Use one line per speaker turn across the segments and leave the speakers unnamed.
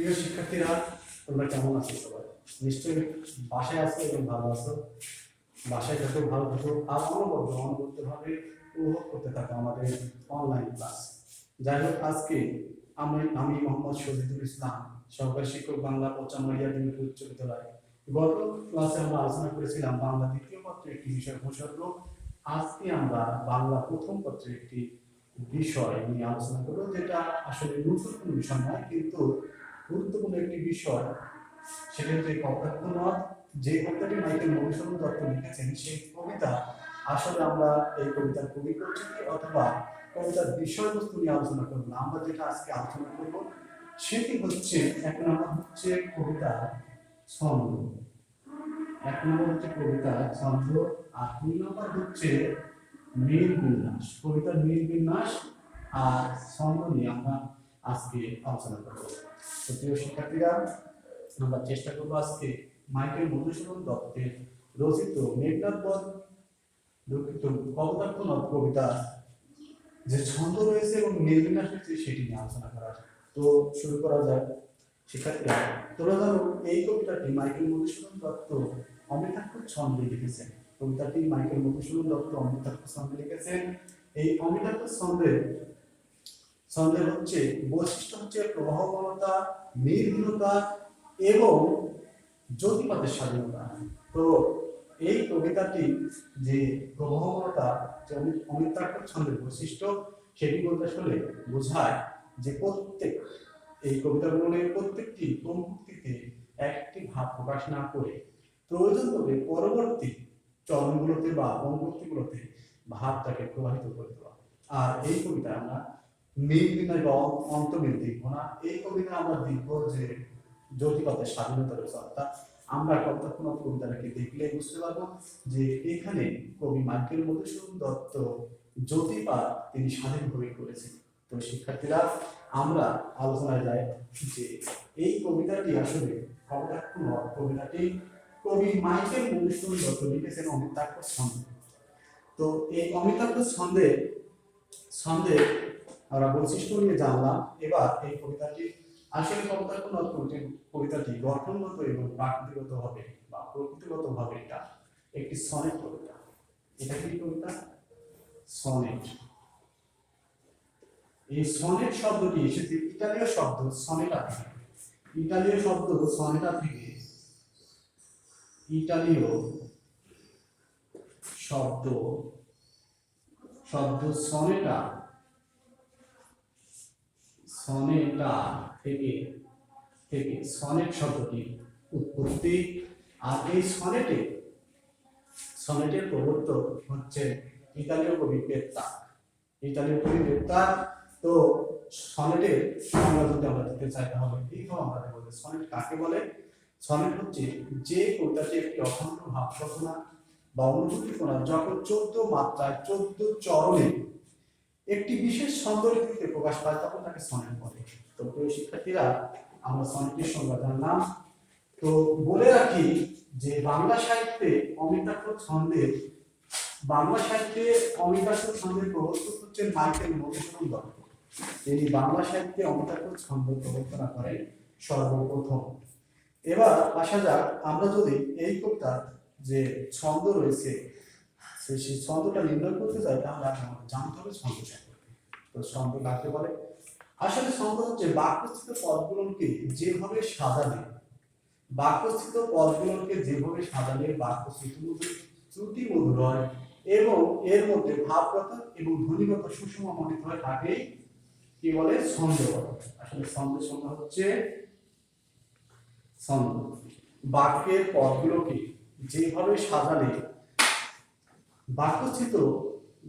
প্রিয় শিক্ষার্থীরা, তোমরা কেমন আছো? সবাই নিশ্চয়ই বাসায় আছো এবং ভালো আছো। বাসায় থাকো, ভালো থাকো, আর অনবদ্যভাবে উপভোগ করতে থাকো আমাদের অনলাইন ক্লাস। যাই হোক, আজকে আমি মোহাম্মদ শহীদুল ইসলাম, সহকারী শিক্ষক, বাংলা 95 উচ্চ বিদ্যালয়। গত ক্লাসে আমরা আলোচনা করেছিলাম বাংলা দ্বিতীয় পত্রের একটি বিষয় উপসর্গ। আজকে আমরা বাংলা প্রথম পত্রের একটি বিষয় নিয়ে আলোচনা করব, যেটা আসলে নতুন কোনো বিষয় নয়, কিন্তু গুরুত্বপূর্ণ একটি বিষয়। সেটা হচ্ছে কপোতাক্ষ নদ। যে কবিতাটি মাইকেল মধুসূদন দত্ত লিখেছেন, সেই কবিতা আসলে আমরা এই কবিতার কবি পরিচিতি অথবা কবিতার বিষয়বস্তু নিয়ে আলোচনা করব না। আমরা যেটা আজকে আলোচনা করব সেটি হচ্ছে, এক নম্বর হচ্ছে কবিতা ছন্দ, এক নম্বর হচ্ছে কবিতা ছন্দ, আর দুই নম্বর হচ্ছে নীল বিন্যাস, কবিতার নীল বিন্যাস আর ছন্দ নিয়ে আমরা আজকে আলোচনা করব। তো প্রিয় শিক্ষার্থীরা, আমরা চেষ্টা করবো আজকে মাইকেল মধুসূদন দত্তের রচিত মেঘনাদ বধ, দুঃখিত কপোতাক্ষ নদ কবিতা যে ছন্দ রয়েছে এবং নীল বিন্যাস রয়েছে সেটি নিয়ে আলোচনা করা। তো শুরু করা যাক। শিক্ষার্থীরা, তোমরা জানো এই কবিতাটি মাইকেল মধুসূদন দত্ত অমিতাক্ষর ছন্দে লিখেছেন। কবিতাটি মাইকেল মধুসূদন দত্ত অমিতাক্ষর ছন্দে লিখেছেন। এই অমিতাক্ষর ছন্দের হচ্ছে বৈশিষ্ট্য হচ্ছে প্রবাহবনতা, নির্ভীনতা এবং জ্যোতিপাতের স্বাধীনতা। তো এই কবিতাটি যে প্রবাহবনতা, যে অমিতাক্ষর ছন্দের বৈশিষ্ট্য, সেটি বলতে আসলে বোঝায় যে প্রত্যেক এই কবিতাগুলোর প্রত্যেকটি পঙ্ক্তিতে একটি ভাব প্রকাশ না করে প্রয়োজন করে পরবর্তী চরণগুলোতে বা পঙ্ক্তিগুলোতে ভাবটাকে প্রবাহিত করে দেওয়া। আর এই কবিতা আমরা মিল বিনয় বা অন্তমিল দেখবো না। এই কবিতা আমরা দেখবো যে জ্যোতিপাতের স্বাধীনতা রয়েছে। অর্থাৎ আমরা কপোতাক্ষ নদ কবিতাটাকে দেখলে বুঝতে পারবো যে এখানে কবি মাইকেল মধুসূদন দত্ত জ্যোতিপাত তিনি স্বাধীনভাবে করেছেন। তো শিক্ষার্থীরা, আমরা আলোচনায় যাই যে এই কবিতাটি আসলে কপোতাক্ষ নদ কবিতাটি কবি মাইকেল মধুসূদন দত্ত লিখেছেন অমিতাক্ষর ছন্দে। তো এই অমিতাক্ষর ছন্দে আমরা বৈশিষ্ট্য নিয়ে জানলাম। এবার এই কবিতাটি আসলে কপোতাক্ষ নদ কবিতাটি গঠনগত এবং প্রাকৃতিকগত ভাবে বা প্রকৃতিগত ভাবে এটা একটি সনেট কবিতা। এটা কি কবিতা? সনেট। এই সনেট শব্দটি এসেছে ইতালীয় শব্দ সনেটা থেকে। ইতালীয় শব্দ সনেটা থেকে, ইতালীয় শব্দ সনেটা থেকে সনেট শব্দটি উৎপত্তি। আর এই সনেটের প্রবর্তক হচ্ছে ইতালীয় কবি পেত্রার্ক। তো সনেটের সংজ্ঞা যদি আমরা দিতে চাই তাহলে এইভাবে আমরা বলবো, সনেট কাকে বলে? সনেট হচ্ছে যে কবিতাটি একটি অখণ্ড ভাব রচনা বা অনুভূতি করা যখন 14 মাত্রায় 14 চরণে একটি বিশেষ ছন্দরীতিতে প্রকাশ পায়, তখন তাকে সনেট বলে। তো প্রিয় শিক্ষার্থীরা, আমরা সনেটের সংজ্ঞা জানলাম। তো বলে রাখি যে বাংলা সাহিত্যে অমিতাক্ষর ছন্দের প্রবর্তক হচ্ছেন মাইকেল মধুসূদন দত্ত। তিনি বাংলা সাহিত্যে অমিতাক্ষর ছন্দ প্রবর্তনা করেন সর্বপ্রথম। এবার আসা যাক, আমরা যদি এই কবিতার যে ছন্দ রয়েছে সেই ছন্দটা নির্ণয় করতে চাই, তাহলে আমাদের জানতে হবে ছন্দ সম্পর্কে। তো ছন্দ কাকে বলে? আসলে ছন্দ হচ্ছে বাক্যস্থিত পদগুলোকে যেভাবে সাজালে বাক্য শ্রুতিমধুর হয় এবং এর মধ্যে ভাবগত এবং ধ্বনিগত সুষম মণ্ডিত হয়, তাকে কি বলে? ছন্দ বলে। আসলে ছন্দের সংজ্ঞা হচ্ছে ছন্দ বাক্যের পদগুলোকে যেভাবে সাজালে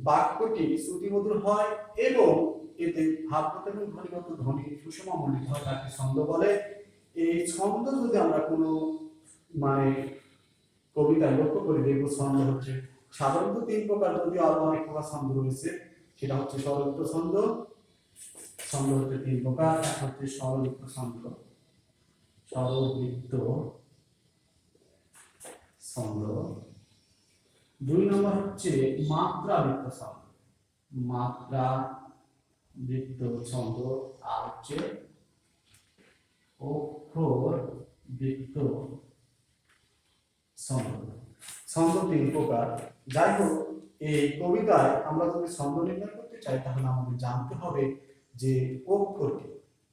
বাক্যটি শ্রুতিমধুর হয় এবং এতে ভাবগত এবং ধ্বনিগত ধ্বনি সুষম মণ্ডিত হয়, তাকে ছন্দ বলে। এই ছন্দ যদি আমরা কোনো কবিতা লক্ষ্য করি, দেখব ছন্দ হচ্ছে সাধারণত 3 প্রকার, যদিও আরো অনেক প্রকার ছন্দ রয়েছে। সেটা হচ্ছে স্বরলিপ্ত ছন্দ হচ্ছে 3 প্রকার। এক হচ্ছে স্বরলিপ্ত ছন্দ। 2 নম্বর হচ্ছে মাত্রাবৃত্ত ছন্দ। আর হচ্ছে অক্ষর বৃত্ত ছন্দ। ছন্দ তিন প্রকার। যাই হোক, এই কবিতায় আমরা যদি ছন্দ নির্ণয় করতে চাই তাহলে আমাদের জানতে হবে যে অক্ষর কি।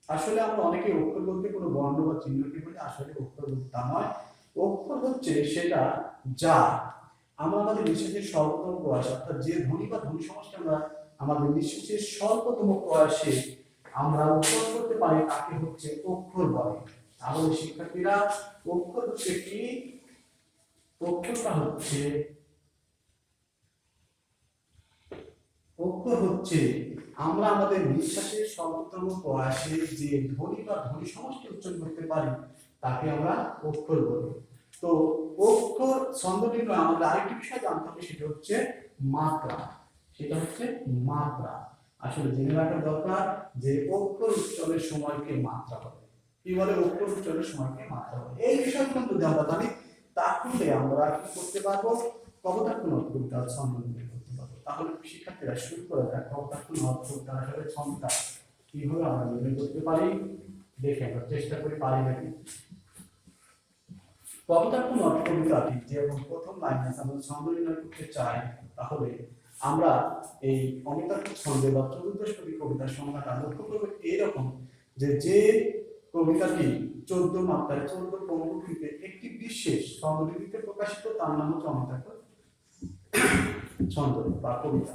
আসলে আমরা অনেকে অক্ষর বলতে কোনো বর্ণ বা চিহ্নকে বলি, আসলে অক্ষর বলতে তা নয়। অক্ষর হচ্ছে সেটা যা আমরা আমাদের নিঃশ্বাসের স্বল্পতম প্রয়াস, অর্থাৎ যে ধ্বনি বা ধ্বনি সমষ্টি আমরা আমাদের নিঃশ্বাসের স্বল্পতম প্রয়াসে আমরা উচ্চারণ করতে পারি তাকে হচ্ছে অক্ষর বলে। তাহলে শিক্ষার্থীরা, অক্ষর হচ্ছে কি? অক্ষর হচ্ছে আমরা আমাদের নিঃশ্বাসের সর্বোত্তম প্রয়াসে যে ধ্বনি বা ধ্বনি সমষ্টি উচ্চারণ করতে পারি তাকে আমরা অক্ষর বলি। তো অক্ষর ছন্দ নির্ণয় আমাদের আরেকটি বিষয় জানতে হবে, সেটা হচ্ছে মাত্রা। আসলে জেনে রাখা দরকার যে অক্ষর উচ্চারণের সময়কে মাত্রা বলে। কি বলে? অক্ষর উচ্চারণের সময়কে মাত্রা বলে। এই বিষয়গুলো যদি আমরা জানি তাহলে আমরা কি করতে পারবো? কপোতাক্ষ নদ কবিতার ছন্দ নির্ণয় করতে পারবো। তাহলে শিক্ষার্থীরা শুরু করে দেয় কপোতাক্ষ নদ কবিতার আসলে ছন্দটা কিভাবে আমরা নির্ণয় করতে পারি, দেখে আমরা চেষ্টা করি পারি নাকি। কপোতাক্ষ নদ কবিতাটি যেমন প্রথম লাইন আছে, আমরা ছন্দ নির্ণয় করতে চাই তাহলে আমরা এই অমিতাভ ছন্দে বা চতুর্দশপদী কবিতার সংজ্ঞাটা লক্ষ্য করবো এইরকম যে কবিতাটি 14 মাত্রায় 14 পঙ্ক্তিতে একটি বিশেষ ছন্দরীতিতে প্রকাশিত, তার নাম হচ্ছে অমিতাভ ছন্দ বা কবিতা।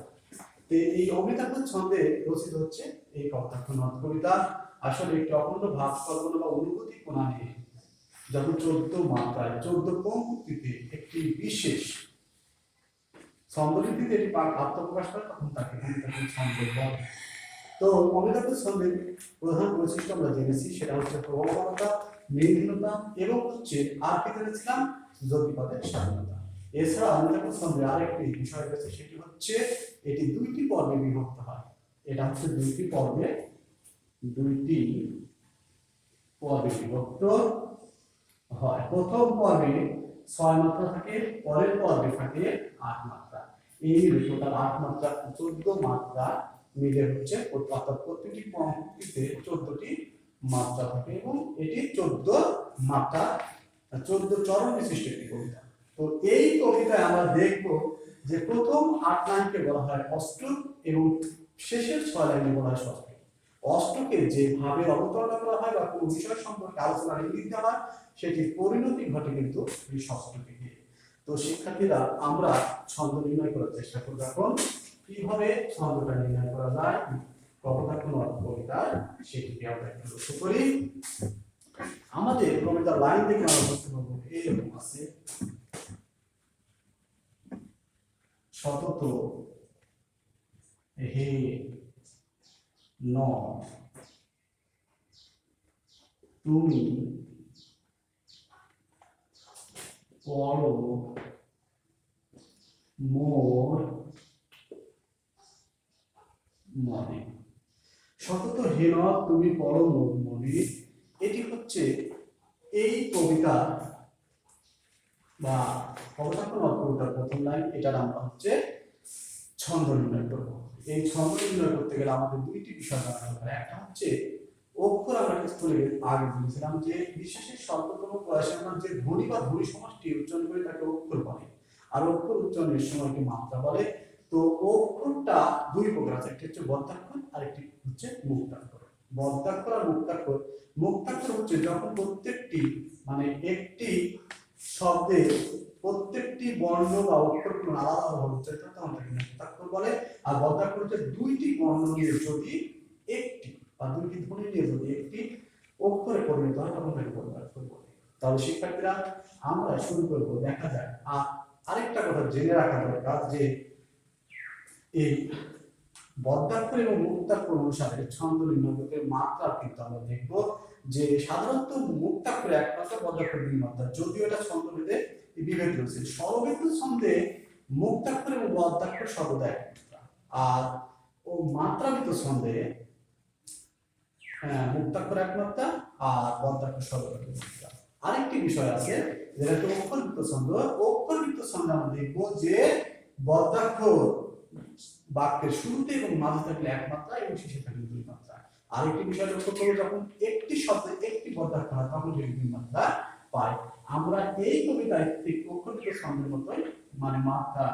এই অমিতাভ ছন্দে রচিত হচ্ছে এই কপোতাক্ষ নদ কবিতা। আসলে একটি অখণ্ড ভাব কল্পনা বা অনুভূতি কোণা নিয়ে যখন 14 মাত্রায় 14 পঙ্ক্তিতে একটি বিশেষ ছন্দরীতিতে এটি আত্মপ্রকাশ করে তখন তাকে ছন্দ বলে। তো অমিতাভ ছন্দের প্রধান বৈশিষ্ট্য আমরা জেনেছি, সেটা হচ্ছে প্রবলতা, নির্ঘৃণতা এবং হচ্ছে আর কি জেনেছিলাম? যতিপদের স্বাধীনতা। এছাড়া অমিতাভ ছন্দের আরেকটি বিষয় রয়েছে, সেটি হচ্ছে এটি দুইটি পর্বে বিভক্ত হয়। এটা হচ্ছে দুইটি পর্বে বিভক্ত হয়। প্রথম পর্বে 6 মাত্রা থাকে, পরের পর্বে থাকে 8 মাত্রা। এই টোটাল 8 মাত্রা 14 মাত্রা মিলে হচ্ছে, অর্থাৎ প্রতিটি পঙ্ক্তিতে 14টি মাত্রা থাকে এবং এটি 14 মাত্রা 14 চরণ বিশিষ্ট একটি কবিতা। তো এই কবিতায় আমরা দেখব যে প্রথম 8 লাইনকে বলা হয় অষ্টক এবং শেষের 6 লাইনে বলা হয় ষষ্ঠ। অষ্টকে যে ভাবে অবতারণা করা হয় বা কোনো বিষয় সম্পর্কে আলোচনা ইঙ্গিত দেওয়া হয়, সেটির পরিণতি ঘটে কিন্তু এই ষষ্ঠকে। তো শিক্ষার্থীরা, আমরা ছন্দ নির্ণয় করার চেষ্টা করব এখন। কিভাবে ছন্দটা নির্ণয় করা যায় কপোতাক্ষ নদ কবিতার, সেটিকে আমরা একটু লক্ষ্য করি। আমাদের কবিতার লাইন থেকে আমরা বুঝতে পারবো এইরকম আছে: সতত হে নদ তুমি পড়ো মোর মনে। সতত হে নদ তুমি পড়ো মোর মনে, এটি হচ্ছে এই কবিতা বা কপোতাক্ষ নদ কবিতার প্রথম লাইন। এটার আমরা হচ্ছে ছন্দ নির্ণয় করব। এই ছন্দ নির্ণয় করতে গেলে আমাদের দুইটি বিষয় জানা দরকার। একটা হচ্ছে অক্ষর। আমরা স্কুলে আগে বলেছিলাম যে বিশেষের সর্বোত্তম প্রয়াসে আমরা যে ধ্বনি বা ধ্বনি সমষ্টি উচ্চারণ করে তাকে অক্ষর বলে, আর অক্ষর উচ্চারণের সময়কে মাত্রা বলে। তো অক্ষরটা দুই প্রকার আছে, একটি হচ্ছে বদ্ধাক্ষর আর একটি হচ্ছে মুক্তাক্ষর। বদ্ধাক্ষর আর মুক্তাক্ষর। মুক্তাক্ষর হচ্ছে যখন প্রত্যেকটি মানে একটি শব্দে প্রত্যেকটি বর্ণ বা অক্ষরগুলো আলাদাভাবে উচ্চারিত হয় তখন তাকে মুক্তাক্ষর বলে। আর বদ্ধাক্ষর হচ্ছে দুইটি বর্ণ নিয়ে যদি একটি বা দুইটি ধ্বনি নিয়ে যদি একটি অক্ষরে পরিণত হয় তখন তাকে বদ্ধাক্ষর বলে। তাহলে শিক্ষার্থীরা, আমরা শুরু করব। দেখা যায় আরেকটা কথা জেনে রাখা দরকার যে এই বদ্ধাক্ষর এবং মুক্তাক্ষর অনুসারে ছন্দ নির্ণয় করতে মাত্রা কিন্তু আমরা দেখব যে সাধারণত মুক্তাক্ষরে এক মাত্রা, বদ্ধাক্ষরে 2 মাত্রা, যদিও এটা ছন্দভেদে বিভেদ রয়েছে। স্বরবৃত্ত ছন্দে মুক্তাক্ষর এবং বদ্ধাক্ষর সর্বদা এক মাত্রা, আর ও মাত্রাবৃত্ত ছন্দে মুক্তাক্ষর এক মাত্রা আর বদ্ধাক্ষর সর্বদা 2 মাত্রা। আরেকটি বিষয় আছে যেটা হচ্ছে অক্ষরবৃত্ত ছন্দ। অক্ষরবৃত্ত ছন্দে আমরা দেখব যে বদ্ধাক্ষর বাক্যের শুরুতে এবং মাঝে থাকলে 1 মাত্রা এবং শেষে থাকলে 2 মাত্রা, আরেকটি বিষয় লক্ষ্য করো, যখন একটি শব্দে একটি বর্গাক্ষর হয় তখন যদি দুই মাত্রা পাই। আমরা এই কবিতায় ঠিক অক্ষরিত ছন্দের মতোই মানে মাত্রা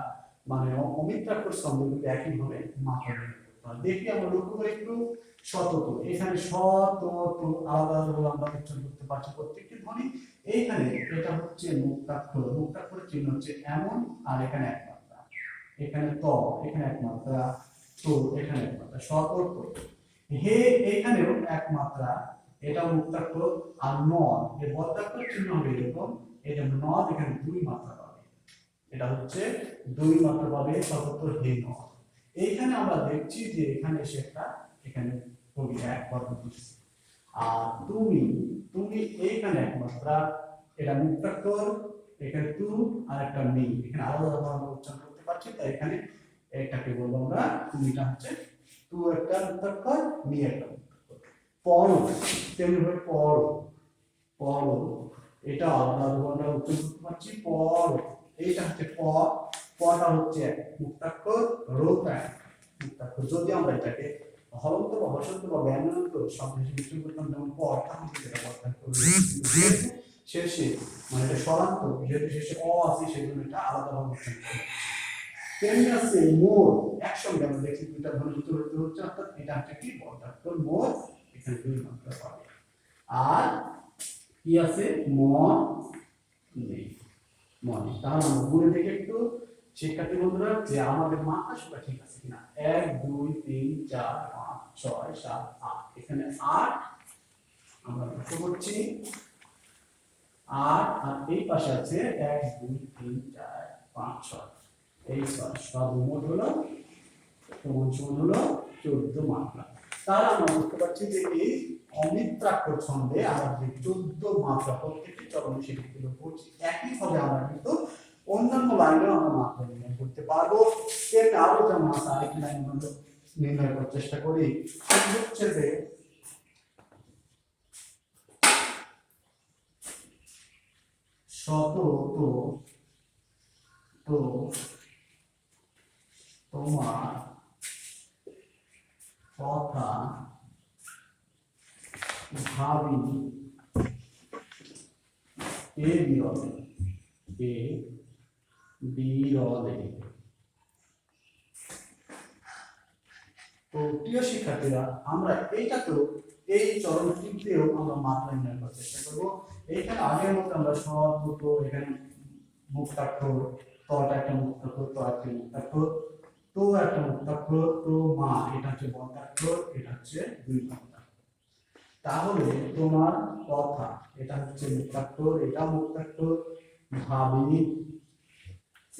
মানে অমিত্রাক্ষর ছন্দ কিন্তু একইভাবে মাত্রা দেখি আমরা লক্ষ্য করে একটু। শতত, এখানে শতত আলাদা আলাদা আমরা উচ্চারণ করতে পারছি প্রত্যেকটি ধ্বনি। এইখানে এটা হচ্ছে মুক্তাক্ষর, মুক্তাক্ষরের চিহ্ন হচ্ছে এমন, আর এখানে এক মাত্রা, এখানে ত, এখানে এক মাত্রা, তো এখানে এক মাত্রা, শতত। হে এখানেও এক মাত্রা, এটা মুক্তাক্ষর। আর ন এর বর্গাক্ষর চিহ্ন হবে এরকম, এটা ন এখানে দুই মাত্রা পাবে, এটা হচ্ছে দুই মাত্রা পাবে শতত হে ন। এইখানে আমরা দেখছি যে এখানে এসে একটা এখানে কবি এক বর্গ দিচ্ছে। আর তুমি, তুমি এইখানে এক মাত্রা, এটা মুক্তাক্ষর, এখানে তু আর একটা মি, এখানে আলাদা আলাদা আমরা উচ্চারণ করতে পারছি, তাই এখানে এটাকে বলবো আমরা তুমিটা হচ্ছে তু একটা মুক্তাক্ষর, মি একটা মুক্তাক্ষর। পড় তেমনি ভাবে পড়, পড় এটা আলাদা আলাদা আমরা উচ্চারণ করতে পারছি, পড়। এইটা হচ্ছে প, পটা হচ্ছে মুক্তাক্ষর, রোটা মুক্তাক্ষর। যদি আমরা এটাকে হলন্ত বা হসন্ত বা ব্যঞ্জনান্ত শব্দ হিসেবে উচ্চারণ করতাম যেমন পর, তাহলে এটা মুক্তাক্ষর। শেষে মানে এটা স্বরান্ত, যেহেতু শেষে অ আছে সেজন্য এটা আলাদাভাবে উচ্চারণ করতে হবে। তেমনি আছে মোর, একসঙ্গে আমরা দেখি দুইটা ধ্বনি উচ্চারিত হচ্ছে, অর্থাৎ এটা হচ্ছে কি বর্গাক্ষর মোর, এখানে দুই মাত্রা পাবে। আর কি আছে ম নেই, মনে। তাহলে আমরা ঘুরে দেখে একটু শিক্ষার্থী বন্ধুরা যে আমাদের মাত্রা সংখ্যা ঠিক আছে কিনা। 1 2 3 4 5 6 7 8, এখানে 8 আমরা লক্ষ্য করছি, 8 আর এই পাশে আছে 1 2 3 4 5 6, এই সব মোট হলো সমান হলো 14 মাত্রা। তাহলে আমরা বুঝতে পারছি যে এই অমিত্রাক্ষর ছন্দে আমরা যে 14 মাত্রা প্রত্যেকটি চরণে সেগুলো করছি, একইভাবে আমরা কিন্তু অন্যান্য লাইনেও আমরা মাত্রা নির্ণয় করতে পারবো। এর আরো যেমন আছে আরেকটি লাইন আমরা নির্ণয় করার চেষ্টা করি, সেটি হচ্ছে যে শত তো তোমার কথা ভাবি এ বিরলে, এ বিরলে। তো প্রিয় শিক্ষার্থীরা, আমরা এইটাকেও এই চরণটিতেও আমরা মাত্রা নির্ণয় করার চেষ্টা করবো। এইখানে আগের মতো আমরা সব দুটো এখানে মুক্তাক্ষর, তটা একটা মুক্তাক্ষর, ত একটা মুক্তাক্ষর, তো একটা মুক্তাক্ষর, তো মা এটা হচ্ছে বর্গাক্ষর, এটা হচ্ছে দুই মাত্রা। তাহলে তোমার কথা এটা হচ্ছে মুক্তাক্ষর, এটা মুক্তাক্ষর, ভাবি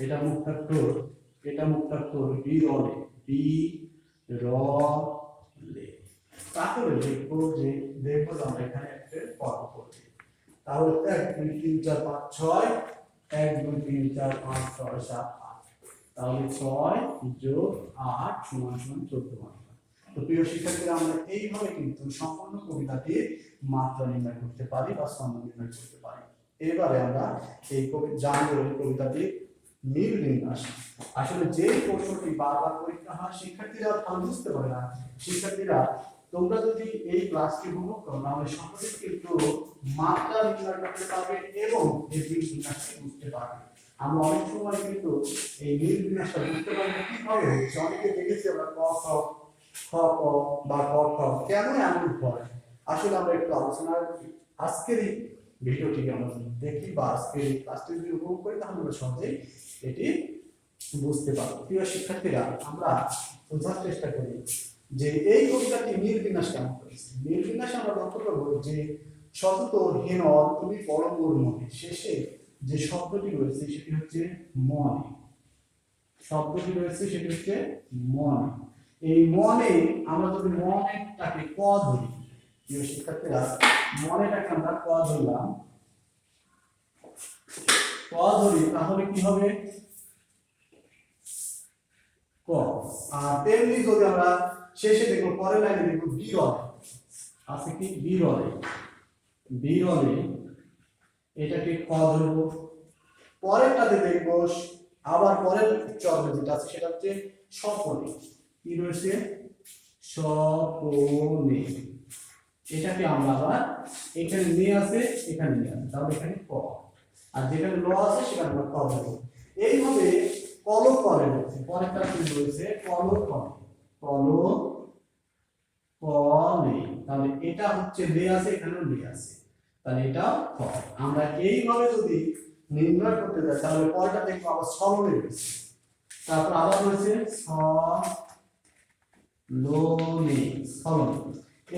এটা মুক্তাক্ষর, এটা মুক্তাক্ষর, বিরলে বি র লে। তাহলে দেখবো যে আমরা এখানে একটা পর্ব করছি। তাহলে 1 2 3 4 5 6, 1 2 3 4 5 6 7 8, তাহলে 6 যোগ 8 সমান 14 মাত্রা। তো প্রিয় শিক্ষার্থীরা, আমরা এইভাবে কিন্তু সম্পূর্ণ কবিতাটির মাত্রা নির্ণয় করতে পারি বা ছন্দ নির্ণয় করতে পারি। এবারে আমরা এই কবিতাটি মিল বিন্যাস, আসলে যে প্রশ্নটি বারবার পরীক্ষা হয় শিক্ষার্থীরা ভালো বুঝতে পারে না। শিক্ষার্থীরা তোমরা যদি এই ক্লাসটি উপভোগ করো তাহলে সহজেই কিন্তু মাত্রা নির্ণয় করতে পারবে এবং এই মিল বিন্যাসটি বুঝতে পারবে। আমরা অনেক সময় কিন্তু এই মিল বিন্যাসটা বুঝতে পারি না কিভাবে হচ্ছে। অনেকে দেখেছি আমরা ক খ, খ ক বা ক খ কেন এমন হয়, আসলে আমরা একটু আলোচনা আজকের এই ভিডিওটি আমরা দেখি বা আজকের এই ক্লাসটি যদি উপভোগ করি তাহলে আমরা সহজেই এটি বুঝতে পারবো। প্রিয় শিক্ষার্থীরা, আমরা বোঝার চেষ্টা করি যে এই কবিতাটি মিল বিন্যাস কেমন করেছে। মিল বিন্যাসে আমরা লক্ষ্য করবো যে শতত হেন তুমি পরম মনে, শেষে যে শব্দটি রয়েছে সেটি হচ্ছে মনে, শব্দটি রয়েছে সেটি হচ্ছে মনে। এই মনে আমরা যদি মনেটাকে ক ধরি, প্রিয় শিক্ষার্থীরা মনেটাকে আমরা ক ধরলাম, ক ধরি তাহলে কি হবে ক। আর তেমনি যদি আমরা শেষে দেখবো পরের লাইনে দেখবো বিরলে আছে কি বিরলে, বিরলে এটাকে ক ধরবো। পরেরটাতে দেখবো আবার পরের চরণে যেটা আছে সেটা হচ্ছে স্বপনে, কি রয়েছে স্বপনে, এটাকে আমরা আবার এখানে নিয়ে আসে এখানে নিয়ে আসে, তাহলে এখানে ক, আর যেখানে ল আছে সেখানে আমরা ক দেবো। এইভাবে কল করে রয়েছে, পরেরটা কি রয়েছে কল করে, কল কলে, তাহলে এটা হচ্ছে লে আছে এখানেও লে আছে, তাহলে এটা ক। আমরা এইভাবে যদি নির্ণয় করতে যাই তাহলে পরেরটা দেখবো আবার সরলে রয়েছে, তারপর আবার রয়েছে সরলে, সরল।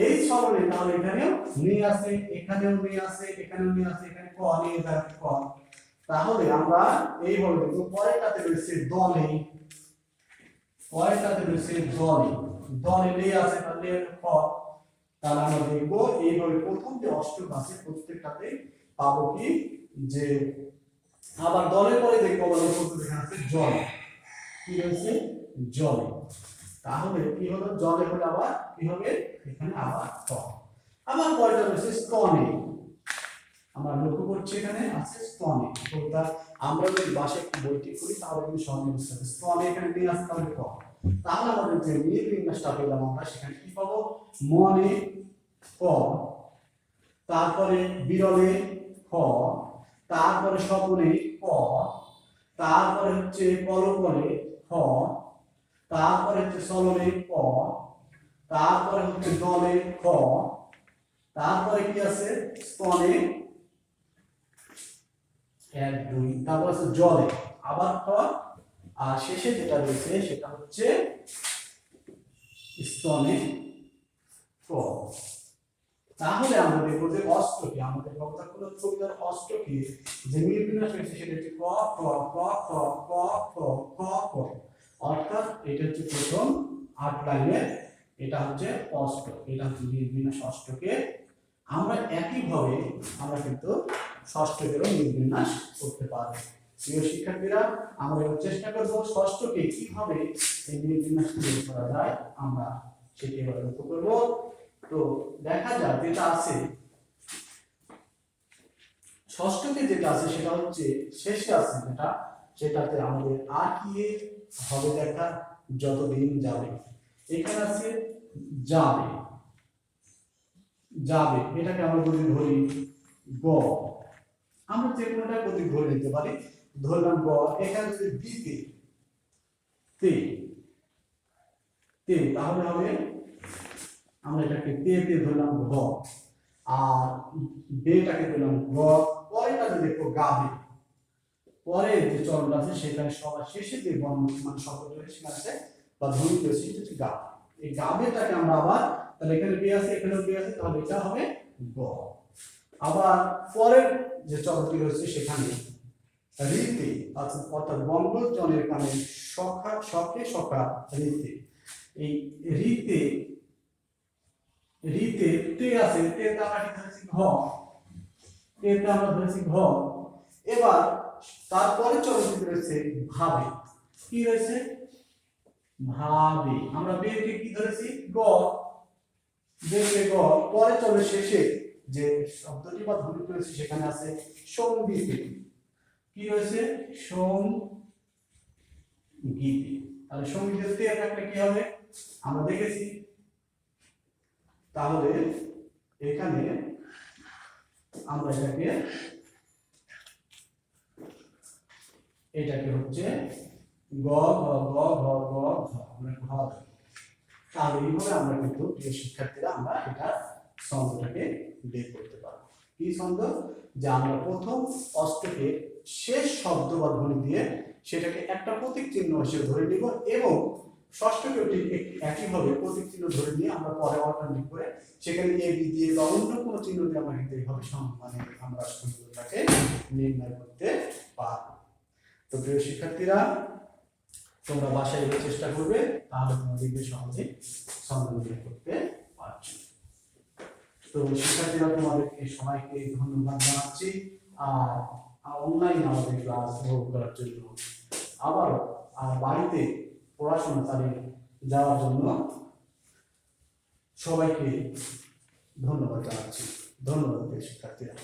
এই সরলে তাহলে এখানেও নিয়ে আসে এখানেও নিয়ে আসে এখানেও নিয়ে আসে, এখানে ক নিয়ে যাবে ক, তাহলে আমরা এইভাবে দেখবো পরেরটাতে রয়েছে দলে, পরেরটাতে রয়েছে দলে, দলে লে আছে তাহলে ক, তাহলে আমরা দেখবো এইভাবে প্রথম যে অষ্টক আছে প্রত্যেকটাতে পাবো কি যে আবার দলের পরে দেখবো আমাদের প্রথম এখানে আছে জল, কি রয়েছে জলে, তাহলে কি হলো জলে হলে আবার কি হবে এখানে আবার ক। আবার পরেরটা রয়েছে স্তনে, আমরা লক্ষ্য করছি এখানে আছে স্তনে, অর্থাৎ আমরা যদি বাসায় বইটি করি তাহলে কিন্তু সহজে বুঝতে হবে স্তনে এখানে নিয়ে আসতে হবে ক, তাহলে আমাদের যে মিল বিন্যাসটা পেলাম আমরা সেখানে কি পাবো মনে ক, তারপরে বিরলে খ, তারপরে স্বপনে ক, তারপরে হচ্ছে কলকলে খ, তারপরে হচ্ছে সলনে ক, তারপরে হচ্ছে দলে খ, তারপরে কি আছে স্তনে 1 2, তারপর আছে জলে আবার খ, আর শেষে যেটা রয়েছে সেটা হচ্ছে স্তনে ক। তাহলে আমরা দেখবো যে অষ্টকে আমাদের কবিতাগুলো কবিতার অষ্টকে যে মিল বিন্যাস রয়েছে সেটা হচ্ছে ক খ ক খ ক খ খ খ, অর্থাৎ এটা হচ্ছে প্রথম 8 লাইনের, এটা হচ্ছে অষ্টক, এটা হচ্ছে মিল বিন্যাস অষ্টকে। আমরা একইভাবে আমরা কিন্তু ষষ্ঠকেরও মিল বিন্যাস করতে পারবো। প্রিয় শিক্ষার্থীরা, আমরা এবার চেষ্টা করবো ষষ্ঠকে কিভাবে এই মিল বিন্যাস তৈরি করা যায় আমরা সেটি এবার লক্ষ্য করবো। তো দেখা যাক যেটা আছে ষষ্ঠকে যেটা আছে সেটা হচ্ছে শেষে আছে যেটা, সেটাতে আমাদের আর কি হবে দেখা যতদিন যাবে, এখানে আছে যাবে, যাবে এটাকে আমরা যদি ধরি গ, আমরা যে কোনোটা প্রতীক ধরে নিতে পারি, ধরলাম গ, এখানে যদি দিতে তে তে তাহলে হবে আমরা এটাকে তে তে ধরলাম ঘ, আর বেটাকে ধরলাম গ, পরেটা যদি দেখো গাবে, পরে যে চরণটা আছে সেখানে সবার শেষে যে বর্ণ মানে শব্দ রয়েছে সেখানে আছে বা ধ্বনি রয়েছে সেটা হচ্ছে গা, এই গাবেটাকে আমরা আবার তাহলে এখানে বে আছে এখানেও বে আছে তাহলে এটা হবে গ। আবার পরের যে চরণটি রয়েছে সেখানে রীতে অর্থাৎ বঙ্গজনের কানে সখা সখে সখা রীতে, এই রীতে রীতে তে আছে তে তে আমরা কি ধরেছি ঘ, তে তে আমরা ধরেছি ঘ। এবার তারপরে চরণটি রয়েছে ভাবে, কি রয়েছে ভাবে, আমরা বেকে কি ধরেছি গ, বেকে গ, পরে চলে শেষে যে শব্দটি বা ধ্বনি রয়েছে সেখানে আছে সঙ্গীতে, কি রয়েছে সঙ্গীতে, তাহলে সঙ্গীতের তে থাকলে কি হবে আমরা দেখেছি, তাহলে এখানে আমরা এটাকে হচ্ছে গ ঘ গ ঘ গ ঘ আমরা ঘ, তাহলে এইভাবে আমরা কিন্তু প্রিয় শিক্ষার্থীরা আমরা এটা ছন্দটাকে বের করতে পারবো। কি ছন্দ, যে আমরা প্রথম অষ্টকে শেষ শব্দ বা ধ্বনি দিয়ে সেটাকে একটা প্রতীক চিহ্ন হিসেবে ধরে নিব, এবং ষষ্ঠকেও ঠিক একইভাবে প্রতীক চিহ্ন ধরে নিয়ে আমরা পরে অল্টারনেট করে সেখানে এ বি দিয়ে বা অন্য কোনো চিহ্ন দিয়ে আমরা কিন্তু এইভাবে মানে আমরা ছন্দটাকে নির্ণয় করতে পারবো। তো প্রিয় শিক্ষার্থীরা, তোমরা বাসায় এর চেষ্টা করবে, তাহলে তোমরা দেখবে সহজে ছন্দ নির্ণয় করতে পারছো। তো শিক্ষার্থীরা, তোমাদেরকে সবাইকে ধন্যবাদ জানাচ্ছি, আর অনলাইন আমাদের ক্লাস উপভোগ করার জন্য, আবারও আর বাড়িতে পড়াশোনা চালিয়ে যাওয়ার জন্য সবাইকে ধন্যবাদ জানাচ্ছি। ধন্যবাদ শিক্ষার্থীরা।